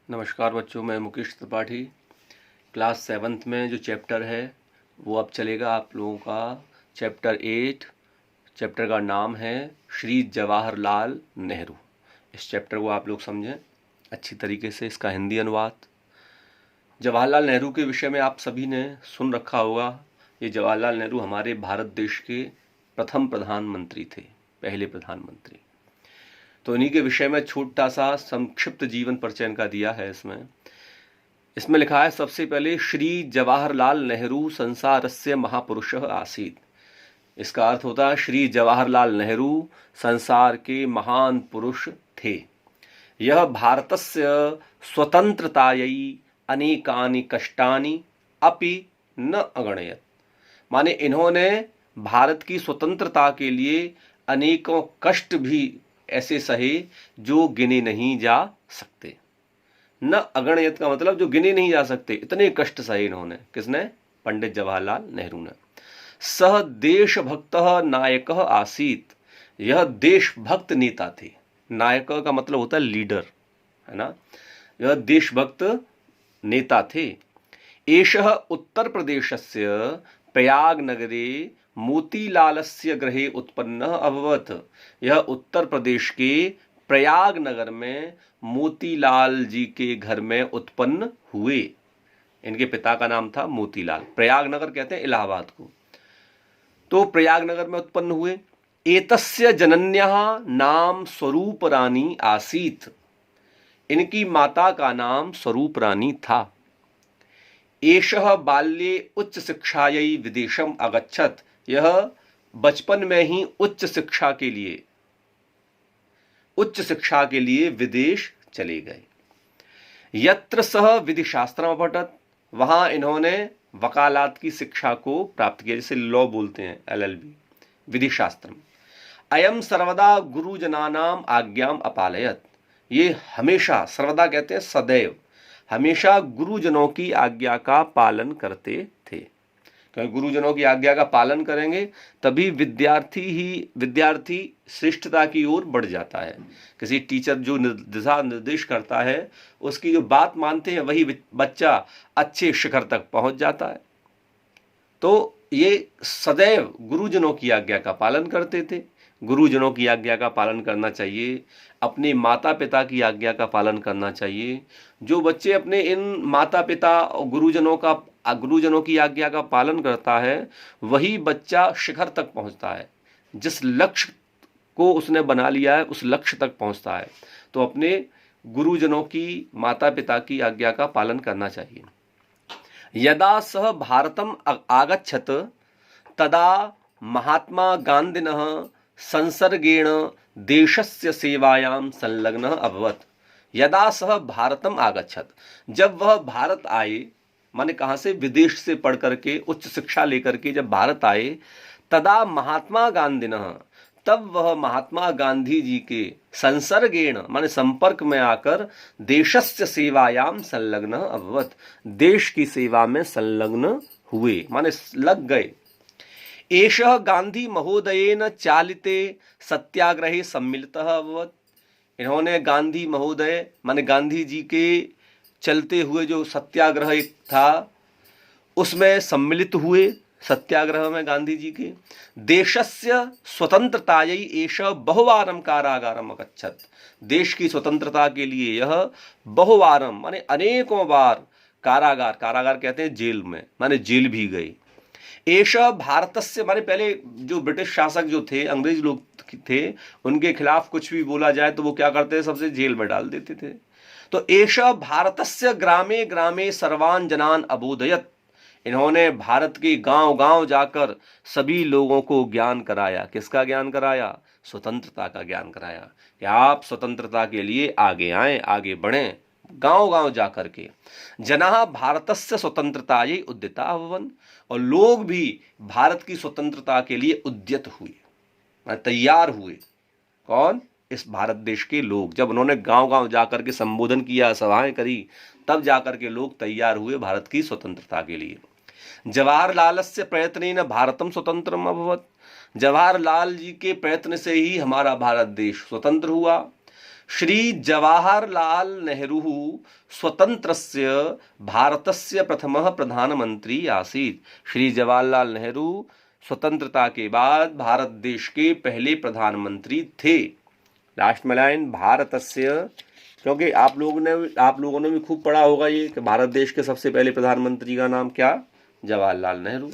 नमस्कार बच्चों, मैं मुकेश त्रिपाठी। क्लास 7th में जो चैप्टर है वो अब चलेगा आप लोगों का चैप्टर 8। चैप्टर का नाम है श्री जवाहरलाल नेहरू। इस चैप्टर को आप लोग समझें अच्छी तरीके से। इसका हिंदी अनुवाद। जवाहरलाल नेहरू के विषय में आप सभी ने सुन रखा होगा। ये जवाहरलाल नेहरू हमारे भारत देश के प्रथम प्रधानमंत्री थे, पहले प्रधानमंत्री। तो इन्हीं के विषय में छोटा सा संक्षिप्त जीवन परिचय इनका दिया है। इसमें लिखा है सबसे पहले श्री जवाहरलाल नेहरू संसारस्य महापुरुषः आसीत्। इसका अर्थ होता है श्री जवाहरलाल नेहरू संसार के महान पुरुष थे। यह भारतस्य स्वतंत्रतायै अनेकानि कष्टानि अपि न अगणयत्। माने इन्होंने भारत की स्वतंत्रता के लिए अनेकों कष्ट भी ऐसे सहे जो गिने नहीं जा सकते। न अगणयत का मतलब जो गिने नहीं जा सकते, इतने कष्ट सहे इन्होंने। किसने? पंडित जवाहरलाल नेहरू ने। सह देशभक्त नायक आसीत। यह देशभक्त नेता थे। नायक का मतलब होता है लीडर, है ना। यह देशभक्त नेता थे। एषः उत्तर प्रदेशस्य प्रयाग नगरे मोतीलालस्य गृहे उत्पन्नः अभवत्। यह उत्तर प्रदेश के प्रयाग नगर में मोतीलाल जी के घर में उत्पन्न हुए। इनके पिता का नाम था मोतीलाल। प्रयाग नगर कहते हैं इलाहाबाद को। तो प्रयाग नगर में उत्पन्न हुए। एतस्य जनन्यः नाम स्वरूप रानी आसीत। इनकी माता का नाम स्वरूप रानी था। एषः बाल्ये उच्च शिक्षायै विदेशम अगच्छत्। यह बचपन में ही उच्च शिक्षा के लिए विदेश चले गए। यत्र सह विधि शास्त्रम पठत। वहां इन्होंने वकालत की शिक्षा को प्राप्त किया, जिसे लॉ बोलते हैं, LLB, विधि शास्त्रम। अयम सर्वदा गुरुजनानाम आज्ञाम अपालयत। ये हमेशा, सर्वदा कहते हैं सदैव, हमेशा गुरुजनों की आज्ञा का पालन करते थे। क्योंकि गुरुजनों की आज्ञा का पालन करेंगे तभी विद्यार्थी श्रेष्ठता की ओर बढ़ जाता है। किसी टीचर जो दिशा निर्देश करता है उसकी जो बात मानते हैं वही बच्चा अच्छे शिखर तक पहुंच जाता है। तो ये सदैव गुरुजनों की आज्ञा का पालन करते थे। गुरुजनों की आज्ञा का पालन करना चाहिए, अपने माता पिता की आज्ञा का पालन करना चाहिए। जो बच्चे अपने इन माता पिता और गुरुजनों की आज्ञा का पालन करता है वही बच्चा शिखर तक पहुंचता है। जिस लक्ष्य को उसने बना लिया है उस लक्ष्य तक पहुंचता है। तो अपने गुरुजनों की, माता पिता की आज्ञा का पालन करना चाहिए। यदा सह भारतम आगच्छत तदा महात्मा गांधिनः संसर्गेण देशस्य सेवायां संलग्नः अभवत्। यदा सह भारतम आगच्छत, जब वह भारत आए, माने कहां से? विदेश से पढ़ करके, उच्च शिक्षा लेकर के जब भारत आए, तदा महात्मा गांधिनः, तब वह महात्मा गांधी जी के संसर्गेण माने संपर्क में आकर देशस्य सेवायां संलग्नः अभवत्, देश की सेवा में संलग्न हुए, माने लग गए। एषः गांधी महोदयेन चालिते सत्याग्रहे सम्मिलितः अभवत्। इन्होंने गांधी महोदय माने गांधी जी के चलते हुए जो सत्याग्रह एक था उसमें सम्मिलित हुए। सत्याग्रह में गांधी जी के। देशस्य स्वतंत्रतायै एषः बहुवारं कारागारम अगच्छत्। देश की स्वतंत्रता के लिए यह बहुवारम माने अनेकों बार कारागार कहते हैं जेल में, माने जेल भी गए। एषः भारतस्य, माने पहले जो ब्रिटिश शासक जो थे, अंग्रेज लोग थे, उनके खिलाफ कुछ भी बोला जाए तो वो क्या करते थे? सबसे जेल में डाल देते थे। तो एषः भारतस्य ग्रामे ग्रामे सर्वान् जनान् अबोधयत्। इन्होंने भारत के गांव गांव जाकर सभी लोगों को ज्ञान कराया। किसका ज्ञान कराया? स्वतंत्रता का ज्ञान कराया कि आप स्वतंत्रता के लिए आगे आएं, आगे बढ़ें, गांव गांव जाकर के। जनाः भारतस्य स्वतंत्रतायै उद्यता अभवन्। और लोग भी भारत की स्वतंत्रता के लिए उद्यत हुए, तैयार हुए। कौन? इस भारत देश के लोग। जब उन्होंने गांव गांव जाकर के संबोधन किया, सभाएं करी, तब जाकर के लोग तैयार हुए भारत की स्वतंत्रता के लिए। जवाहरलालस्य प्रयत्नेन भारतम स्वतंत्रम अभवत्। जवाहरलाल जी के प्रयत्न से ही हमारा भारत देश स्वतंत्र हुआ। श्री जवाहरलाल नेहरू स्वतंत्रस्य भारतस्य प्रथमः प्रधानमंत्री आसीत्। श्री जवाहरलाल नेहरू स्वतंत्रता के बाद भारत देश के पहले प्रधानमंत्री थे। लास्ट में लाइन भारतस्य, क्योंकि आप लोगों ने भी खूब पढ़ा होगा ये कि भारत देश के सबसे पहले प्रधानमंत्री का नाम क्या, जवाहरलाल नेहरू।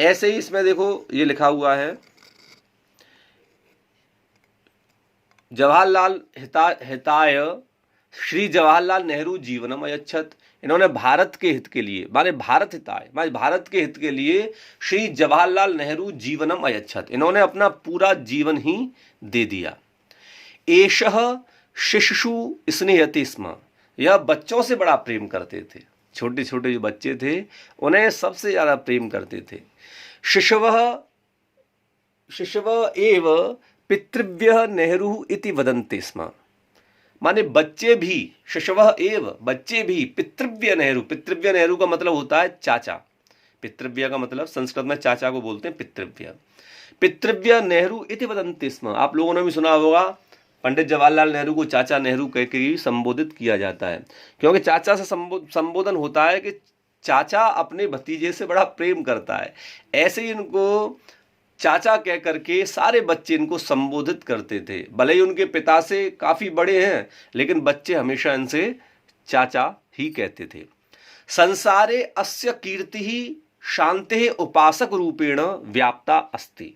ऐसे ही इसमें देखो ये लिखा हुआ है जवाहरलाल हिताय श्री जवाहरलाल नेहरू जीवनम अयच्छत। इन्होंने भारत के हित के लिए, माने भारत हिताय माने भारत के हित के लिए श्री जवाहरलाल नेहरू जीवनम अयच्छत, इन्होंने अपना पूरा जीवन ही दे दिया। एषः शिशु स्नेहति स्म, यह बच्चों से बड़ा प्रेम करते थे, छोटे छोटे जो बच्चे थे उन्हें सबसे ज्यादा प्रेम करते थे। शिशव एव पितृव्य नेहरू इति वदन्ति स्म, माने बच्चे भी, शिशवः एव बच्चे भी, पितृव्य नेहरू का मतलब होता है चाचा, पितृव्य का मतलब संस्कृत में चाचा को बोलते हैं पितृव्य नेहरू इति वदन्ति स्म। आप लोगों ने भी सुना होगा पंडित जवाहरलाल नेहरू को चाचा नेहरू कह के ही संबोधित किया जाता है, क्योंकि चाचा से संबोधन होता है कि चाचा अपने भतीजे से बड़ा प्रेम करता है। ऐसे ही इनको चाचा कह करके सारे बच्चे इनको संबोधित करते थे। भले ही उनके पिता से काफी बड़े हैं, लेकिन बच्चे हमेशा इनसे चाचा ही कहते थे। संसारे अस्य कीर्ति शांति उपासक रूपेण व्याप्ता अस्ति,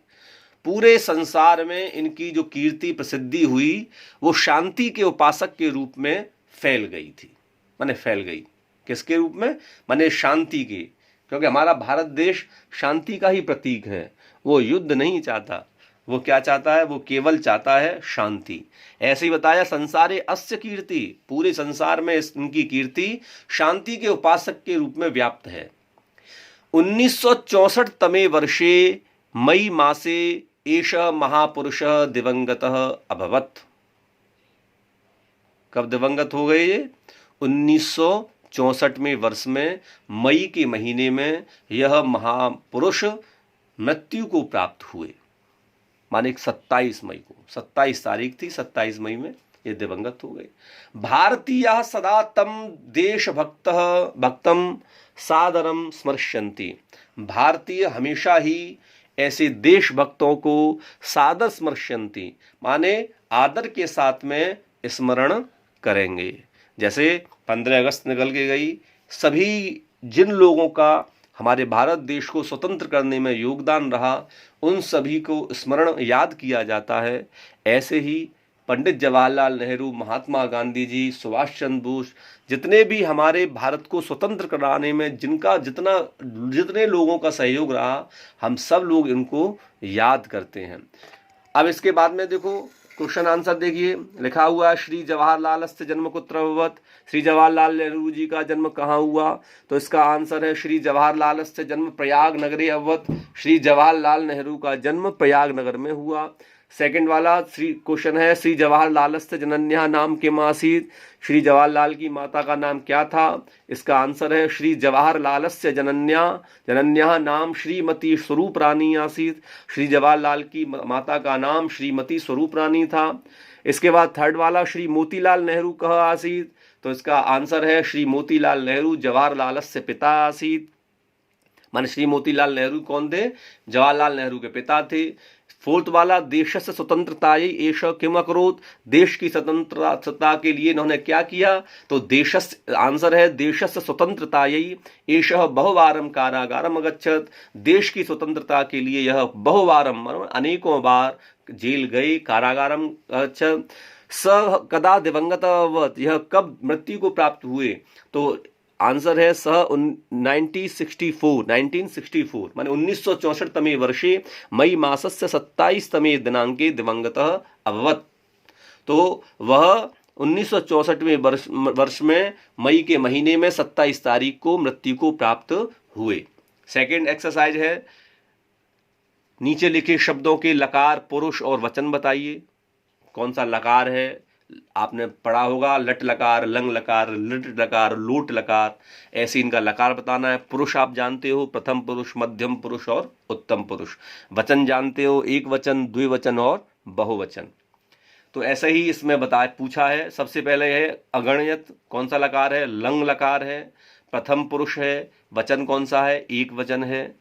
पूरे संसार में इनकी जो कीर्ति प्रसिद्धि हुई वो शांति के उपासक के रूप में फैल गई थी। माने फैल गई किसके रूप में, माने शांति के, क्योंकि हमारा भारत देश शांति का ही प्रतीक है। वो युद्ध नहीं चाहता, वो क्या चाहता है, वो केवल चाहता है शांति। ऐसे ही बताया संसारे अस्य कीर्ति, पूरे संसार में इनकी कीर्ति शांति के उपासक के रूप में व्याप्त है। 1964 तमे वर्षे मई मासे एष महापुरुष दिवंगतः अभवत्। कब दिवंगत हो गए ये, 1964 में वर्ष में मई के महीने में यह महापुरुष मृत्यु को प्राप्त हुए। माने 27 मई को, 27 तारीख थी, 27 मई में ये दिवंगत हो गए। भारतीय सदा तम देशभक्तम सादरम स्मर्ष्यन्ति, भारतीय हमेशा ही ऐसे देशभक्तों को सादर स्मर्ष्यन्ति माने आदर के साथ में स्मरण करेंगे। जैसे 15 अगस्त निकल के गई, सभी जिन लोगों का हमारे भारत देश को स्वतंत्र करने में योगदान रहा उन सभी को स्मरण याद किया जाता है। ऐसे ही पंडित जवाहरलाल नेहरू, महात्मा गांधी जी, सुभाष चंद्र बोस, जितने भी हमारे भारत को स्वतंत्र कराने में जिनका जितने लोगों का सहयोग रहा, हम सब लोग इनको याद करते हैं। अब इसके बाद में देखो क्वेश्चन आंसर देखिए, लिखा हुआ है श्री जवाहरलालस्य जन्म कुत्र अभवत्, श्री जवाहरलाल नेहरू जी का जन्म कहाँ हुआ, तो इसका आंसर है श्री जवाहरलालस्य जन्म प्रयाग नगरे अभवत्, श्री जवाहरलाल नेहरू का जन्म प्रयाग नगर में हुआ। सेकंड वाला क्वेश्चन है श्री जवाहरलालस्य जनन्या नाम किम आसीत्, श्री जवाहरलाल की माता का नाम क्या था, इसका आंसर है श्री जवाहरलालस्य जनन्या नाम श्रीमती स्वरूप रानी आसीत्, श्री जवाहरलाल की माता का नाम श्रीमती स्वरूप रानी था। इसके बाद थर्ड वाला श्री मोतीलाल नेहरू कह आसीत्, तो इसका आंसर है श्री मोतीलाल नेहरू जवाहरलालस्य पिता आसीत्। माने श्री मोतीलाल नेहरू कौन थे, जवाहरलाल नेहरू के पिता थे। फोर्थ वाला देशस्य स्वतंत्रतायै एष किम अकरोत्, देश की स्वतंत्रता के लिए इन्होंने क्या किया, तो देशस्य आंसर है देशस्य स्वतंत्रतायै एष बहुवारम कारागारम अगच्छत्, देश की स्वतंत्रता के लिए यह बहुवारम अनेकों बार जेल गए, कारागारम अगच्छत्। स कदा दिवंगत अभवत्, यह कब मृत्यु को प्राप्त हुए, तो आंसर है सह 1964 माने 1964 तमे वर्षे मई मासस्य 27 तमे दिनांके दिवंगतः अभवत्। तो वह 1964वें वर्ष में मई के महीने में 27 तारीख को मृत्यु को प्राप्त हुए। सेकंड एक्सरसाइज है, नीचे लिखे शब्दों के लकार, पुरुष और वचन बताइए। कौन सा लकार है, आपने पढ़ा होगा लट लकार, लंग लकार, लिट लकार, लोट लकार, ऐसे इनका लकार बताना है। पुरुष आप जानते हो प्रथम पुरुष, मध्यम पुरुष और उत्तम पुरुष। वचन जानते हो एक वचन, द्विवचन और बहुवचन। तो ऐसे ही इसमें पूछा है। सबसे पहले है अगणयत, कौन सा लकार है? लंग लकार है। प्रथम पुरुष है, वचन कौन सा है? एक वचन है।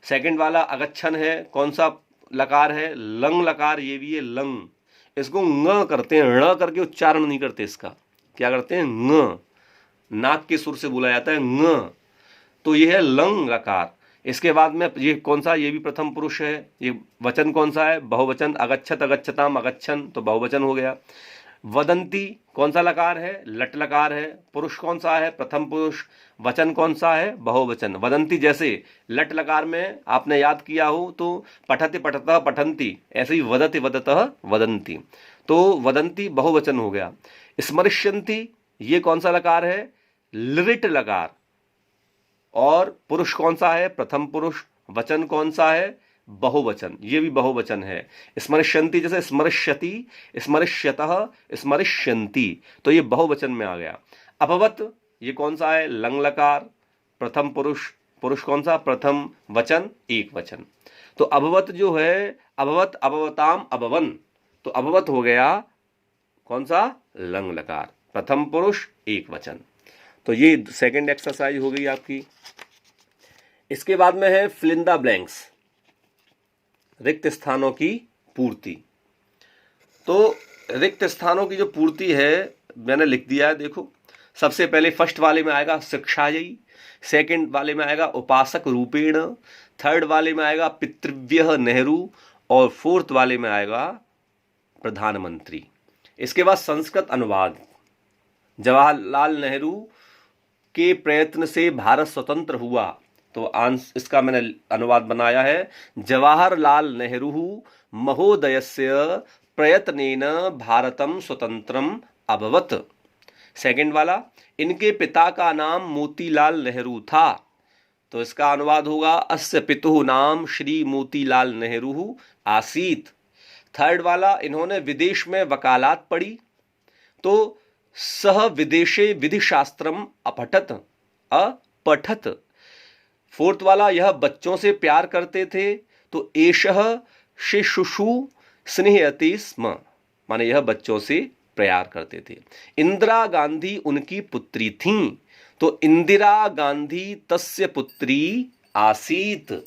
सेकंड वाला अगच्छन है, कौन सा लकार है? लंग लकार, ये भी है लंग। इसको ng करते हैं, ण करके उच्चारण नहीं करते इसका, क्या करते हैं? ng, नाक के सुर से बोला जाता है ng। तो ये है लंग लकार। इसके बाद में ये कौन सा? ये भी प्रथम पुरुष है। ये वचन कौन सा है? बहुवचन। अगच्छत अगच्छताम, अगच्छन, तो बहुवचन हो गया। वदंती कौन सा लकार है? लट लकार है। पुरुष कौन सा है? प्रथम पुरुष। वचन कौन सा है? बहुवचन। वदंती जैसे लट लकार में आपने याद किया हो तो पठति पठतः पठन्ति, ऐसे ही वदति वदतः वदन्ति, तो वदंती बहुवचन हो गया। स्मरिष्यन्ति, ये कौन सा लकार है? लिट लकार। और पुरुष कौन सा है? प्रथम पुरुष। वचन कौन सा है? बहुवचन, ये भी बहुवचन है। स्मरिष्यन्ति जैसे स्मरिष्यति, स्मरिष्यतः, स्मरिष्यन्ति, तो ये बहुवचन में आ गया। अभवत, ये कौन सा है? लंग लकार। प्रथम पुरुष। पुरुष कौन सा? प्रथम। वचन एक वचन। तो अभवत जो है, अभवत, अभवताम, अभवन, तो अभवत हो गया कौन सा? लंग लकार। प्रथम पुरुष एक वचन। तो ये सेकंड एक्सरसाइज हो गई आपकी। इसके बाद में है फिल इन द ब्लैंक्स, रिक्त स्थानों की पूर्ति। तो रिक्त स्थानों की जो पूर्ति है मैंने लिख दिया है, देखो। सबसे पहले फर्स्ट वाले में आएगा शिक्षायी, सेकंड वाले में आएगा उपासक रूपेण, थर्ड वाले में आएगा पितृव्य नेहरू, और फोर्थ वाले में आएगा प्रधानमंत्री। इसके बाद संस्कृत अनुवाद। जवाहरलाल नेहरू के प्रयत्न से भारत स्वतंत्र हुआ, तो इसका मैंने अनुवाद बनाया है, जवाहरलाल नेहरू महोदयस्य प्रयत्नेन भारतम स्वतंत्रम अभवत। सेकंड वाला, इनके पिता का नाम मोतीलाल नेहरू था, तो इसका अनुवाद होगा अस्य पितुः नाम श्री मोतीलाल नेहरू आसीत। थर्ड वाला, इन्होंने विदेश में वकालत पढ़ी, तो सह विदेशे विधि शास्त्रम अपठत। फोर्थ वाला, यह बच्चों से प्यार करते थे, तो एषः शिशुषु स्नेहयति स्म, माने यह बच्चों से प्यार करते थे। इंदिरा गांधी उनकी पुत्री थीं, तो इंदिरा गांधी तस्य पुत्री आसीत।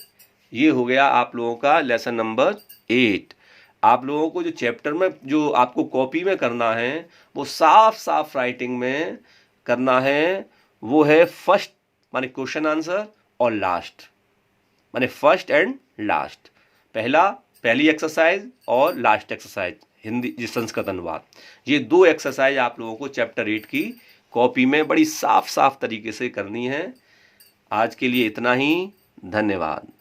ये हो गया आप लोगों का लेसन नंबर 8। आप लोगों को जो चैप्टर में जो आपको कॉपी में करना है वो साफ साफ राइटिंग में करना है, वो है फर्स्ट माने क्वेश्चन आंसर और लास्ट माने फर्स्ट एंड लास्ट। पहली एक्सरसाइज और लास्ट एक्सरसाइज हिंदी संस्कृत अनुवाद, ये दो एक्सरसाइज आप लोगों को चैप्टर 8 की कॉपी में बड़ी साफ साफ तरीके से करनी है। आज के लिए इतना ही, धन्यवाद।